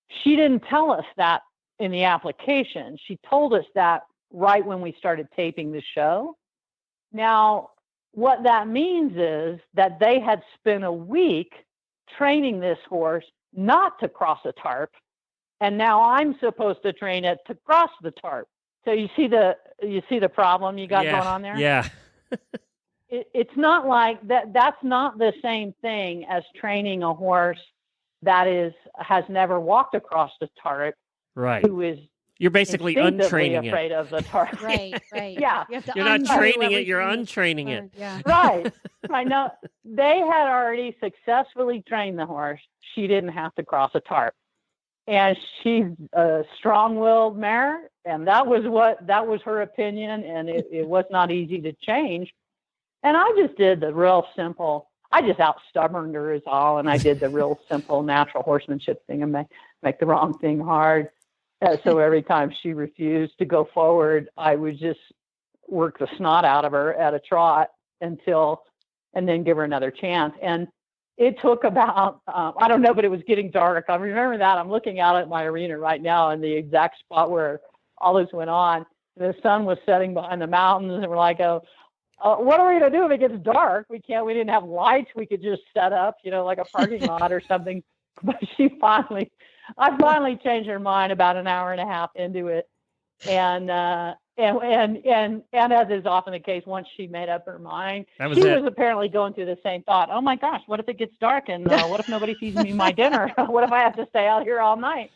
she didn't tell us that in the application. She told us that right when we started taping the show. Now, what that means is that they had spent a week training this horse not to cross a tarp, and now I'm supposed to train it to cross the tarp. So you see the problem you got going on there? Yeah. It's not like that. That's not the same thing as training a horse that has never walked across the tarp. Right. You're basically untraining afraid of the tarp. Right. Yeah. You're not training it, you're untraining it. Yeah. Right. I know. They had already successfully trained the horse. She didn't have to cross a tarp. And she's a strong-willed mare, and that was her opinion, and it was not easy to change. And I just did the real simple, I just out-stubborned her is all, and I did the real simple natural horsemanship thing and make the wrong thing hard. So every time she refused to go forward, I would just work the snot out of her at a trot and then give her another chance. And it took about, I don't know, but it was getting dark. I remember that. I'm looking out at my arena right now in the exact spot where all this went on. The sun was setting behind the mountains, and we're like, what are we going to do if it gets dark? We didn't have lights. We could just set up, like a parking lot or something. But I finally changed her mind about an hour and a half into it. And as is often the case, once she made up her mind, she was apparently going through the same thought. Oh my gosh, what if it gets dark and what if nobody feeds me my dinner? What if I have to stay out here all night?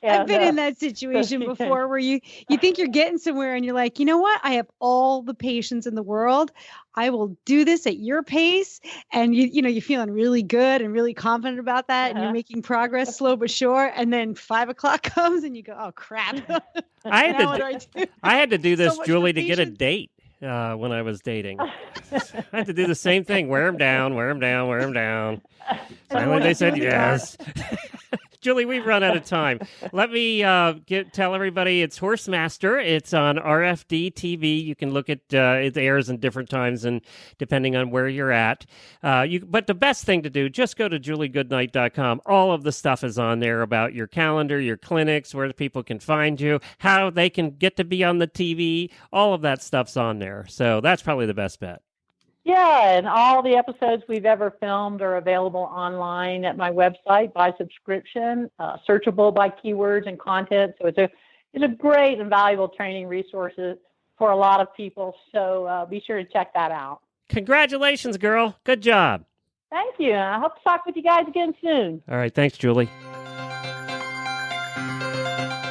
And, I've been in that situation before where you think you're getting somewhere and you're like, you know what? I have all the patience in the world. I will do this at your pace. And you're feeling really good and really confident about that. And you're making progress slow but sure. And then 5 o'clock comes and you go, oh crap. I had to do this, so Julie, to get a date. When I was dating, I had to do the same thing. Wear them down. Finally, they said yes. Julie, we've run out of time. Let me tell everybody it's Horsemaster. It's on RFD TV. You can look at it airs in different times and depending on where you're at. But the best thing to do, just go to juliegoodnight.com. All of the stuff is on there about your calendar, your clinics, where people can find you, how they can get to be on the TV. All of that stuff's on there. So that's probably the best bet. Yeah, and all the episodes we've ever filmed are available online at my website by subscription, searchable by keywords and content. So it's a great and valuable training resource for a lot of people. So be sure to check that out. Congratulations, girl. Good job. Thank you. I hope to talk with you guys again soon. All right. Thanks, Julie.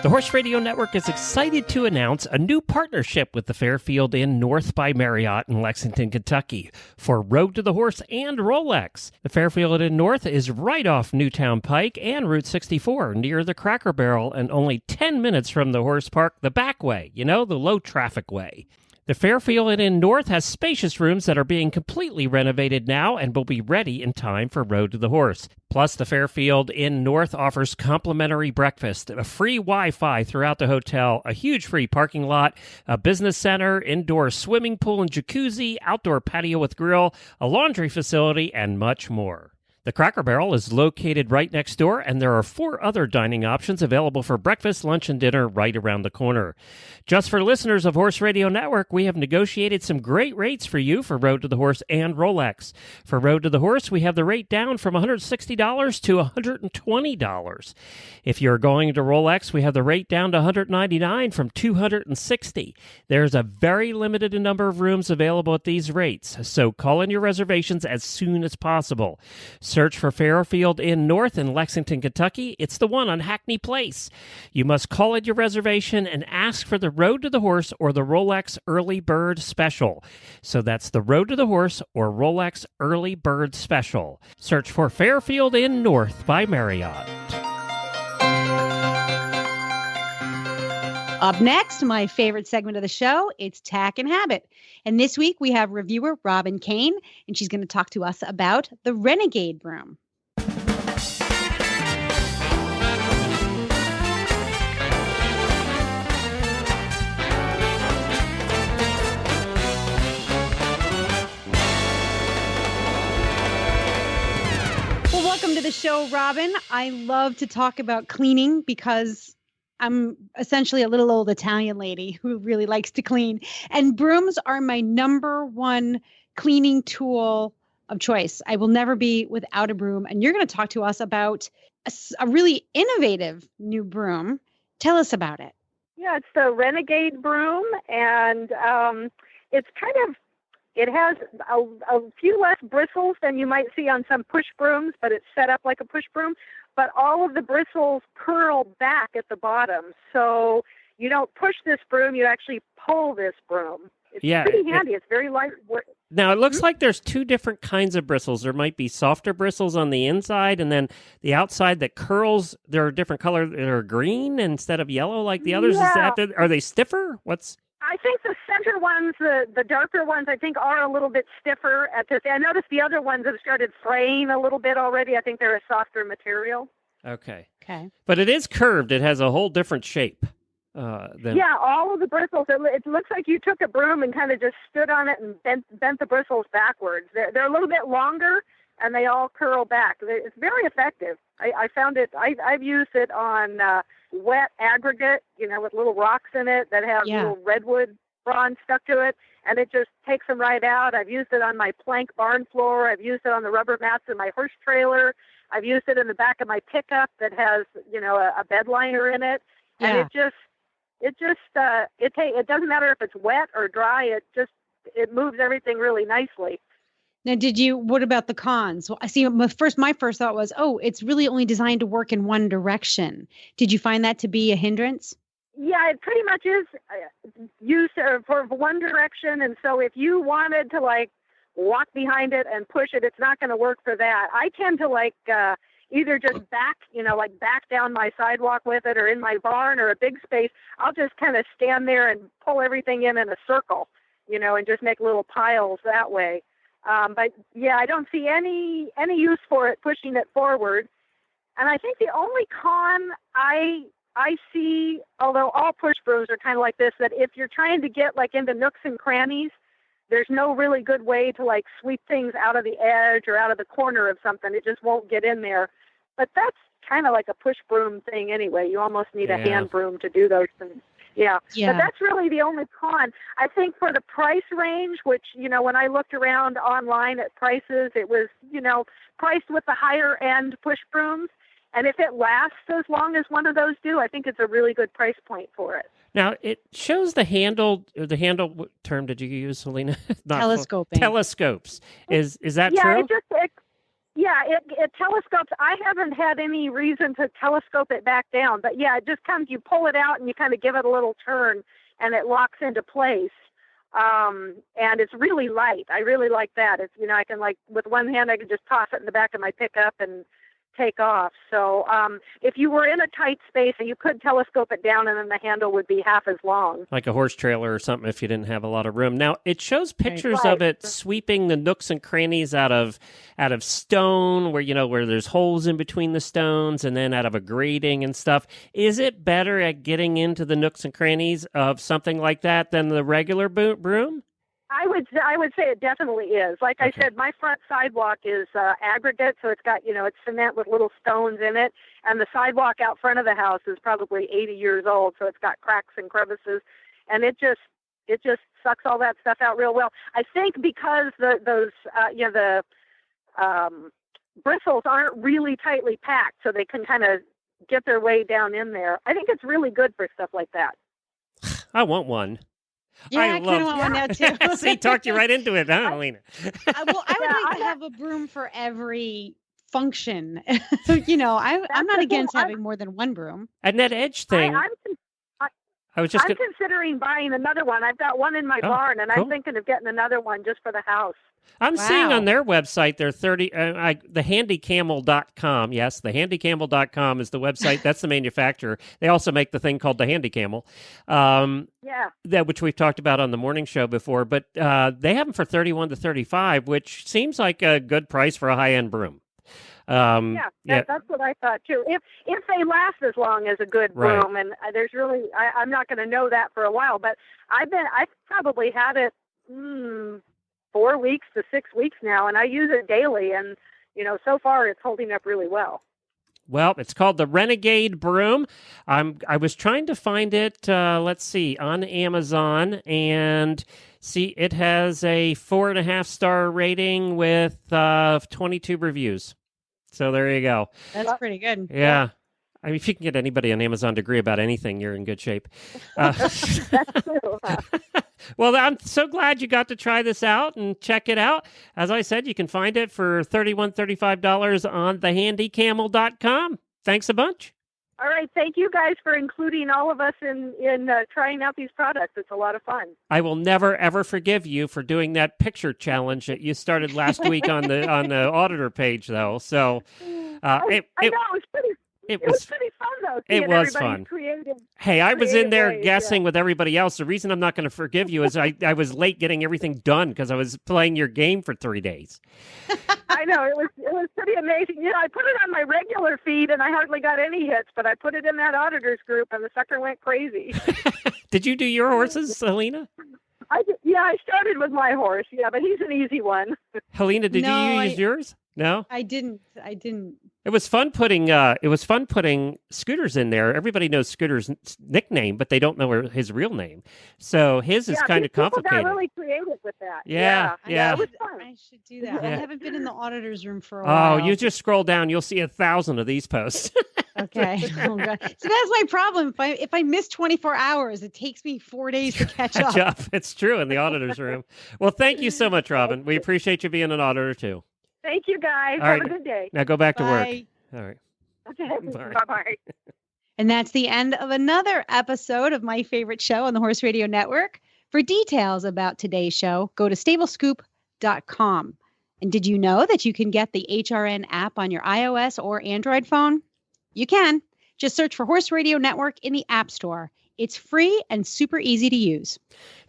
The Horse Radio Network is excited to announce a new partnership with the Fairfield Inn North by Marriott in Lexington, Kentucky for Road to the Horse and Rolex. The Fairfield Inn North is right off Newtown Pike and Route 64 near the Cracker Barrel and only 10 minutes from the horse park the back way, the low traffic way. The Fairfield Inn North has spacious rooms that are being completely renovated now and will be ready in time for Road to the Horse. Plus, the Fairfield Inn North offers complimentary breakfast, a free Wi-Fi throughout the hotel, a huge free parking lot, a business center, indoor swimming pool and jacuzzi, outdoor patio with grill, a laundry facility, and much more. The Cracker Barrel is located right next door, and there are 4 other dining options available for breakfast, lunch, and dinner right around the corner. Just for listeners of Horse Radio Network, we have negotiated some great rates for you for Road to the Horse and Rolex. For Road to the Horse, we have the rate down from $160 to $120. If you're going to Rolex, we have the rate down to $199 from $260. There's a very limited number of rooms available at these rates, so call in your reservations as soon as possible. Search for Fairfield Inn North in Lexington, Kentucky. It's the one on Hackney Place. You must call in your reservation and ask for the Road to the Horse or the Rolex Early Bird Special. So that's the Road to the Horse or Rolex Early Bird Special. Search for Fairfield Inn North by Marriott. Up next, my favorite segment of the show, it's Tack and Habit. And this week we have reviewer Robin Kane, and she's going to talk to us about the Renegade broom. Well, welcome to the show, Robin. I love to talk about cleaning because I'm essentially a little old Italian lady who really likes to clean. And brooms are my number one cleaning tool of choice. I will never be without a broom. And you're going to talk to us about a really innovative new broom. Tell us about it. Yeah, it's the Renegade broom. And it's it has a few less bristles than you might see on some push brooms, but it's set up like a push broom. But all of the bristles curl back at the bottom. So you don't push this broom, you actually pull this broom. It's pretty handy. It's very light. Now, it looks like there's 2 different kinds of bristles. There might be softer bristles on the inside, and then the outside that curls, they're a different color. They're green instead of yellow like the others. Yeah. Are they stiffer? I think the center ones, the darker ones, I think are a little bit stiffer at this. I noticed the other ones have started fraying a little bit already. I think they're a softer material. Okay. But it is curved. It has a whole different shape. Yeah, all of the bristles. It looks like you took a broom and kind of just stood on it and bent the bristles backwards. They're a little bit longer, and they all curl back. It's very effective. I found it. I've used it on wet aggregate, with little rocks in it that have little redwood bronze stuck to it, and it just takes them right out. I've used it on my plank barn floor. I've used it on the rubber mats in my horse trailer. I've used it in the back of my pickup that has, a bed liner in it, and it doesn't matter if it's wet or dry. It moves everything really nicely. Now, what about the cons? Well, I see my first thought was, it's really only designed to work in one direction. Did you find that to be a hindrance? Yeah, it pretty much is used for one direction. And so if you wanted to walk behind it and push it, it's not going to work for that. I tend to either just back down my sidewalk with it, or in my barn or a big space. I'll just kind of stand there and pull everything in a circle, and just make little piles that way. But yeah, I don't see any use for it pushing it forward. And I think the only con I see, although all push brooms are kind of like this, that if you're trying to get into nooks and crannies, there's no really good way to sweep things out of the edge or out of the corner of something. It just won't get in there. But that's kind of like a push broom thing anyway. You almost need a hand broom to do those things. Yeah. Yeah. But that's really the only con. I think for the price range, which, when I looked around online at prices, it was, priced with the higher end push brooms. And if it lasts as long as one of those do, I think it's a really good price point for it. Now, it shows the handle, what term did you use, Helena? Telescoping. Telescopes. Is that yeah, true? It telescopes. I haven't had any reason to telescope it back down, but yeah, it just comes, you pull it out and you kind of give it a little turn and it locks into place. And it's really light. I really like that. It's, I can with one hand, I can just toss it in the back of my pickup and take off. So if you were in a tight space, you could telescope it down and then the handle would be half as long. Like a horse trailer or something if you didn't have a lot of room. Now, it shows pictures of it sweeping the nooks and crannies out of stone where there's holes in between the stones and then out of a grating and stuff. Is it better at getting into the nooks and crannies of something like that than the regular broom? I would say it definitely is. Like I said, my front sidewalk is aggregate, so it's got, it's cement with little stones in it, and the sidewalk out front of the house is probably 80 years old, so it's got cracks and crevices, and it just sucks all that stuff out real well. I think because the bristles aren't really tightly packed, so they can kind of get their way down in there. I think it's really good for stuff like that. I want one. Yeah, I kind of want one now too. See, talked you right into it, huh, Alina? I would like to have a broom for every function. I'm not against having more than one broom. And that edge thing. I'm considering buying another one. I've got one in my barn, and I'm thinking of getting another one just for the house. I'm seeing on their website, they're thehandycamel.com. Yes, thehandycamel.com is the website. That's the manufacturer. They also make the thing called the Handy Camel. Which we've talked about on the morning show before. But they have them for $31 to $35, which seems like a good price for a high-end broom. That's what I thought too. If they last as long as a good broom, and there's really, I'm not going to know that for a while, but I've probably had it 4 weeks to 6 weeks now, and I use it daily, and so far it's holding up really well. Well, it's called the Renegade broom. I was trying to find it, on Amazon, and see, it has a 4.5-star rating with 22 reviews. So there you go. That's pretty good. Yeah. I mean, if you can get anybody on Amazon to agree about anything, you're in good shape. That's true. Well, I'm so glad you got to try this out and check it out. As I said, you can find it for $35 on thehandycamel.com. Thanks a bunch. All right. Thank you guys for including all of us in trying out these products. It's a lot of fun. I will never, ever forgive you for doing that picture challenge that you started last week on the auditor page, though. So I know. It was pretty fun, though. It was fun. Hey, I was in there guessing with everybody else. The reason I'm not going to forgive you is I was late getting everything done because I was playing your game for 3 days. I know. It was pretty amazing. I put it on my regular feed, and I hardly got any hits, but I put it in that auditors group, and the sucker went crazy. Did you do your horses, Helena? I started with my horse, but he's an easy one. Helena, did you use yours? No? I didn't. It was fun putting Scooter's in there. Everybody knows Scooter's nickname, but they don't know his real name. So his is kind of complicated. People got really creative with that. Yeah. It was fun. I should do that. I haven't been in the auditor's room for a while. Oh, you just scroll down. You'll see 1,000 of these posts. Okay. Oh, God. So that's my problem. If I miss 24 hours, it takes me 4 days to catch up. It's true in the auditor's room. Well, thank you so much, Robin. We appreciate you being an auditor, too. Thank you, guys. Have a good day. Now go back to work. All right. Okay. Bye-bye. And that's the end of another episode of My Favorite Show on the Horse Radio Network. For details about today's show, go to stablescoop.com. And did you know that you can get the HRN app on your iOS or Android phone? You can. Just search for Horse Radio Network in the App Store. It's free and super easy to use.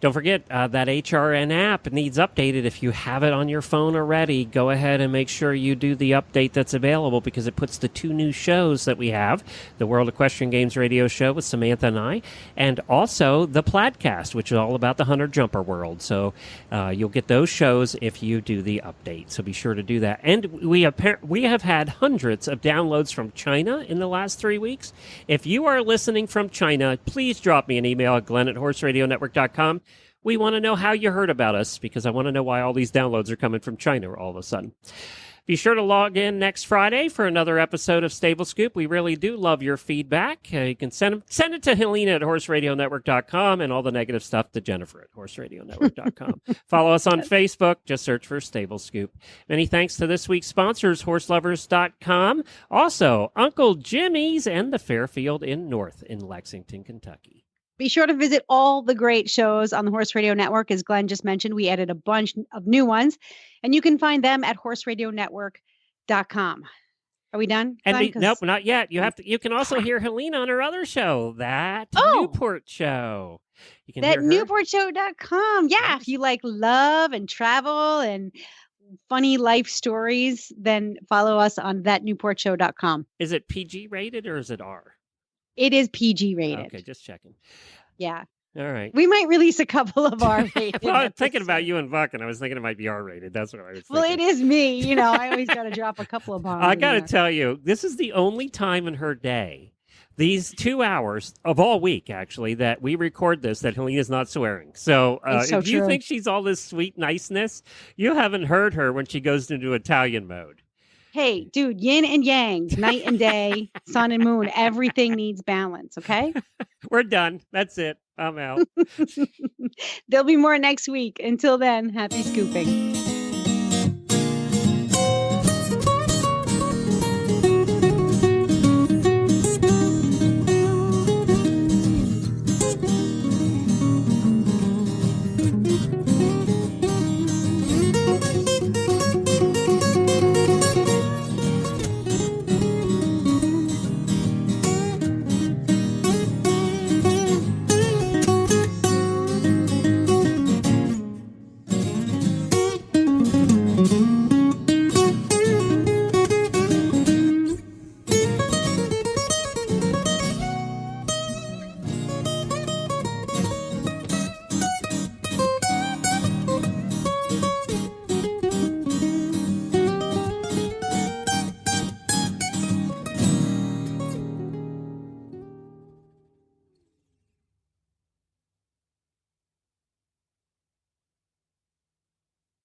Don't forget, that HRN app needs updated. If you have it on your phone already, go ahead and make sure you do the update that's available because it puts the 2 new shows that we have, the World Equestrian Games radio show with Samantha and I, and also the Plaidcast, which is all about the hunter-jumper world. So you'll get those shows if you do the update. So be sure to do that. And we have had hundreds of downloads from China in the last 3 weeks. If you are listening from China, please please drop me an email at glenn@horseradionetwork.com. We want to know how you heard about us because I want to know why all these downloads are coming from China all of a sudden. Be sure to log in next Friday for another episode of Stable Scoop. We really do love your feedback. You can send it to Helena at horseradionetwork.com and all the negative stuff to Jennifer at horseradionetwork.com. Follow us on Facebook. Just search for Stable Scoop. Many thanks to this week's sponsors, horselovers.com. Also, Uncle Jimmy's and the Fairfield Inn North in Lexington, Kentucky. Be sure to visit all the great shows on the Horse Radio Network. As Glenn just mentioned, we added a bunch of new ones, and you can find them at horseradionetwork.com. Are we done? Nope, not yet. You can also hear Helena on her other show, that Newport Show. You can hear her. NewportShow.com. Yeah, if you like love and travel and funny life stories, then follow us on thatnewportshow.com. Is it PG rated or is it R? It is PG rated. Okay, just checking. Yeah. All right. We might release a couple of R-rated. Well, I'm thinking about you and Buck, and I was thinking it might be R-rated. That's what I was thinking. Well, it is me. You know, I always got to drop a couple of bombs. I got to tell you, this is the only time in her day, these 2 hours of all week, actually, that we record this, that Helena's not swearing. So, if you think she's all this sweet niceness, you haven't heard her when she goes into Italian mode. Hey, dude, yin and yang, night and day, sun and moon, everything needs balance, okay? We're done. That's it. I'm out. There'll be more next week. Until then, happy scooping.